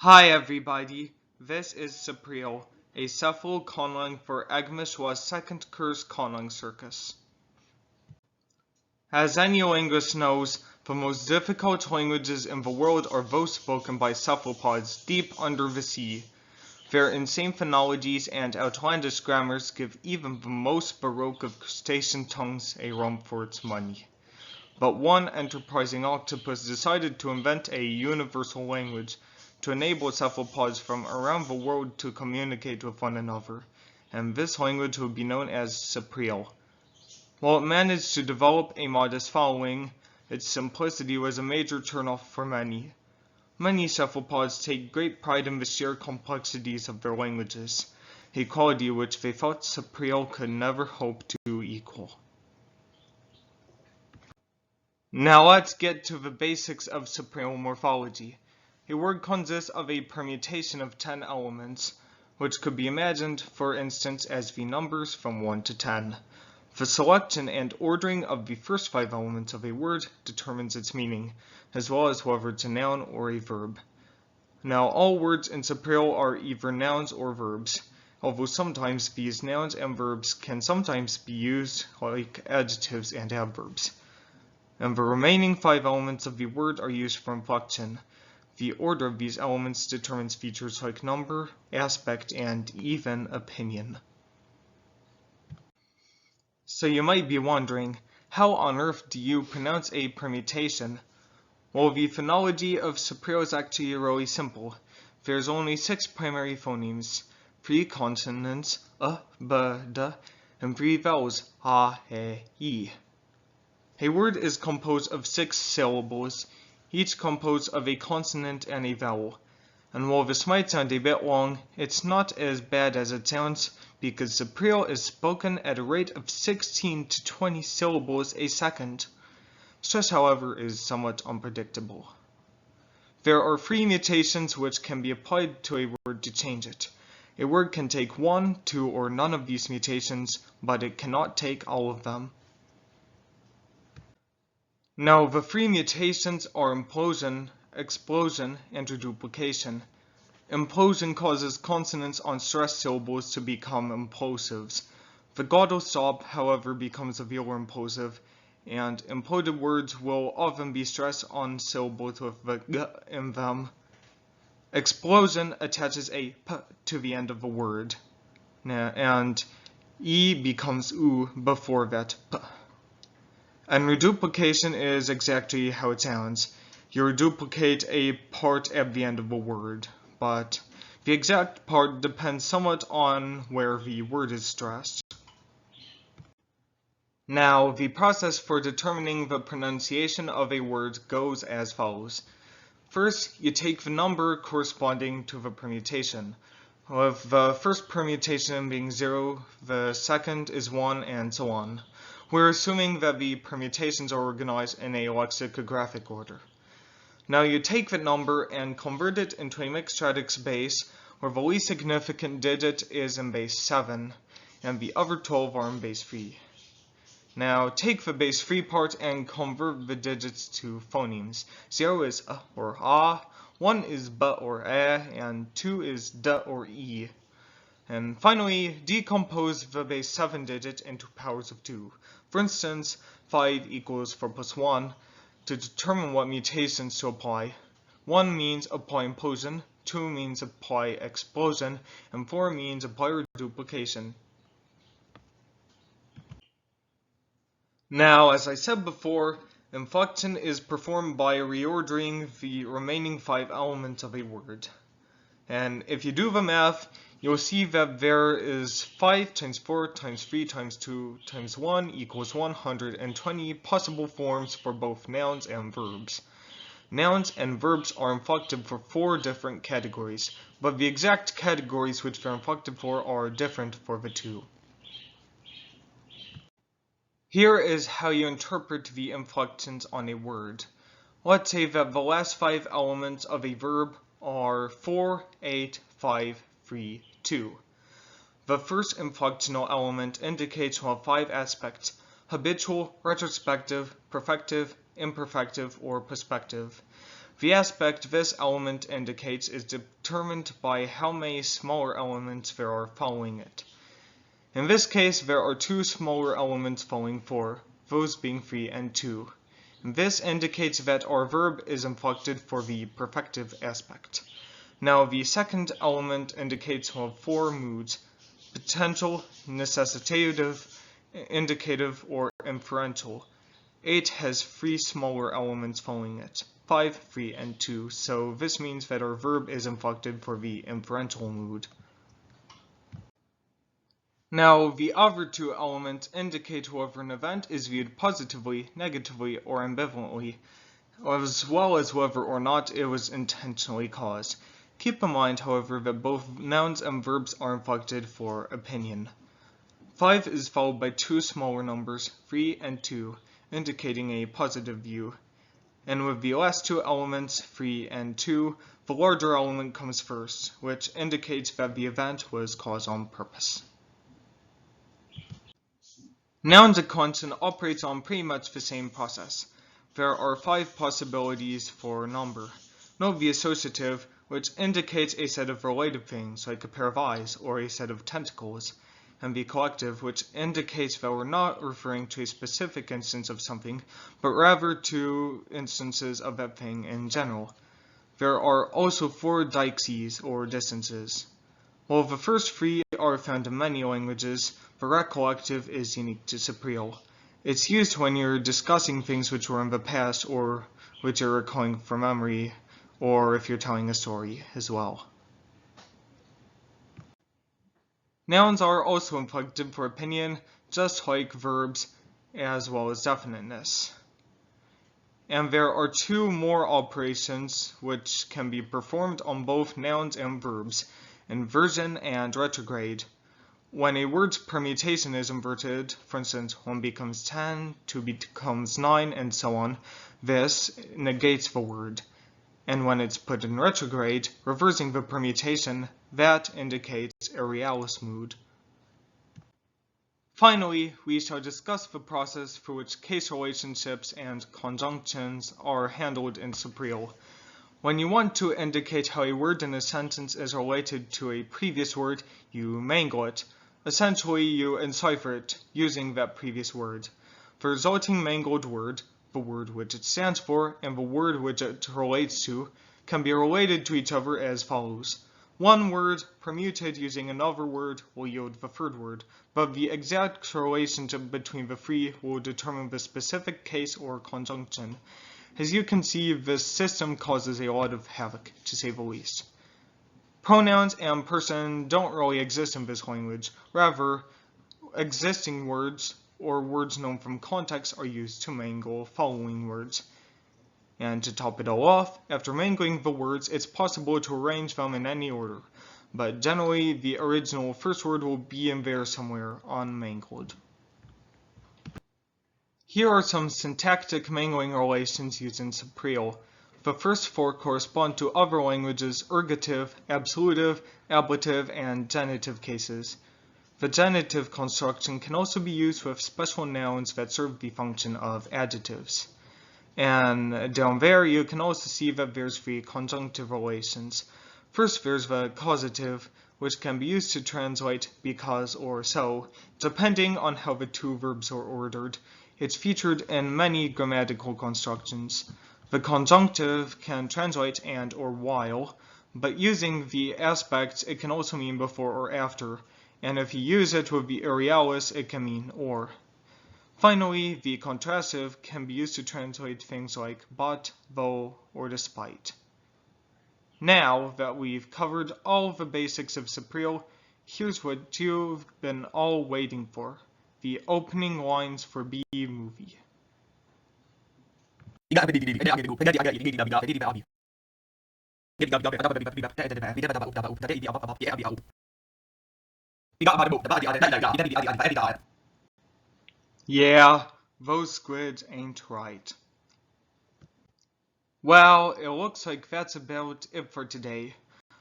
Hi everybody, this is Sapreel, a Sapreel Conlang for Agmishwa's second curse Conlang Circus. As any linguist knows, the most difficult languages in the world are those spoken by cephalopods deep under the sea. Their insane phonologies and outlandish grammars give even the most baroque of crustacean tongues a run for its money. But one enterprising octopus decided to invent a universal language to enable cephalopods from around the world to communicate with one another, and this language would be known as Sapreel. While it managed to develop a modest following, its simplicity was a major turnoff for many. Many cephalopods take great pride in the sheer complexities of their languages, a quality which they felt Sapreel could never hope to equal. Now let's get to the basics of Sapreel morphology. A word consists of a permutation of 10 elements, which could be imagined, for instance, as the numbers from 1 to 10. The selection and ordering of the first 5 elements of a word determines its meaning, as well as whether it's a noun or a verb. Now, all words in Sapreel are either nouns or verbs, although sometimes these nouns and verbs can sometimes be used like adjectives and adverbs. And the remaining 5 elements of the word are used for inflection. The order of these elements determines features like number, aspect, and even opinion. So you might be wondering, how on earth do you pronounce a permutation? Well, the phonology of Sapreel is actually really simple. There's only 6 primary phonemes, 3 consonants, b, d, and 3 vowels, a, e. A word is composed of 6 syllables, each composed of a consonant and a vowel. And while this might sound a bit long, it's not as bad as it sounds because Sapreel is spoken at a rate of 16 to 20 syllables a second. Stress, however, is somewhat unpredictable. There are 3 mutations which can be applied to a word to change it. A word can take 1, 2, or none of these mutations, but it cannot take all of them. Now, the 3 mutations are implosion, explosion, and reduplication. Implosion causes consonants on stressed syllables to become implosives. The glottal stop, however, becomes a velar implosive, and imploded words will often be stressed on syllables with the g in them. Explosion attaches a p to the end of a word, and e becomes u before that p. And reduplication is exactly how it sounds. You reduplicate a part at the end of a word, but the exact part depends somewhat on where the word is stressed. Now, the process for determining the pronunciation of a word goes as follows. First, you take the number corresponding to the permutation, with the first permutation being 0, the second is 1, and so on. We're assuming that the permutations are organized in a lexicographic order. Now you take the number and convert it into a mixed radix base, where the least significant digit is in base 7, and the other 12 are in base 3. Now take the base 3 part and convert the digits to phonemes. 0 is or a, 1 is b or a, and 2 is d or e. And finally, decompose the base 7 digit into powers of 2. For instance, 5 equals 4 plus 1 to determine what mutations to apply. 1 means apply implosion, 2 means apply explosion, and 4 means apply reduplication. Now, as I said before, inflection is performed by reordering the remaining 5 elements of a word. And if you do the math, you'll see that there is 5 times 4 times 3 times 2 times 1 equals 120 possible forms for both nouns and verbs. Nouns and verbs are inflected for 4 different categories, but the exact categories which they're inflected for are different for the 2. Here is how you interpret the inflections on a word. Let's say that the last 5 elements of a verb are 4, 8, 5, 3, 2. The first inflectional element indicates one of 5 aspects: habitual, retrospective, perfective, imperfective, or prospective. The aspect this element indicates is determined by how many smaller elements there are following it. In this case, there are two smaller elements following 4, those being 3 and 2. This indicates that our verb is inflected for the perfective aspect. Now, the second element indicates one of 4 moods: potential, necessitative, indicative, or inferential. 8 has 3 smaller elements following it: 5, 3, and 2, so this means that our verb is inflected for the inferential mood. Now, the other 2 elements indicate whether an event is viewed positively, negatively, or ambivalently, as well as whether or not it was intentionally caused. Keep in mind, however, that both nouns and verbs are inflected for opinion. 5 is followed by 2 smaller numbers, 3 and 2, indicating a positive view. And with the last 2 elements, 3 and 2, the larger element comes first, which indicates that the event was caused on purpose. Nouns sequential operates on pretty much the same process. There are 5 possibilities for number. Note the associative, which indicates a set of related things, like a pair of eyes or a set of tentacles, and the collective, which indicates that we're not referring to a specific instance of something, but rather to instances of that thing in general. There are also 4 deixis, or distances. While the first 3 are found in many languages, the ret collective is unique to Sapreel. It's used when you're discussing things which were in the past, or which you're recalling from memory, or if you're telling a story as well. Nouns are also inflected for opinion, just like verbs, as well as definiteness. And there are 2 more operations which can be performed on both nouns and verbs: inversion and retrograde. When a word's permutation is inverted, for instance, 1 becomes 10, 2 becomes 9, and so on, this negates the word. And when it's put in retrograde, reversing the permutation, that indicates a realis mood. Finally, we shall discuss the process through which case relationships and conjunctions are handled in Sapreel. When you want to indicate how a word in a sentence is related to a previous word, you mangle it. Essentially, you encipher it using that previous word. The resulting mangled word, the word which it stands for, and the word which it relates to, can be related to each other as follows. One word permuted using another word will yield the third word, but the exact relationship between the 3 will determine the specific case or conjunction. As you can see, this system causes a lot of havoc, to say the least. Pronouns and person don't really exist in this language. Rather, existing words or words known from context are used to mangle following words. And to top it all off, after mangling the words, it's possible to arrange them in any order, but generally the original first word will be in there somewhere unmangled. Here are some syntactic mangling relations used in Sapreel. The first 4 correspond to other languages' ergative, absolutive, ablative, and genitive cases. The genitive construction can also be used with special nouns that serve the function of adjectives. And down there you can also see that there's 3 conjunctive relations. First there's the causative, which can be used to translate because or so, depending on how the 2 verbs are ordered. It's featured in many grammatical constructions. The conjunctive can translate and or while, but using the aspects it can also mean before or after, and if you use it with the arealis it can mean or. Finally, the contrastive can be used to translate things like but, though, or despite. Now that we've covered all the basics of Sapreel, here's what you've been all waiting for: the opening lines for B movie. Yeah, those squids ain't right. Well, it looks like that's about it for today.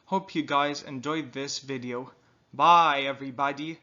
Hope you guys enjoyed this video. Bye, everybody.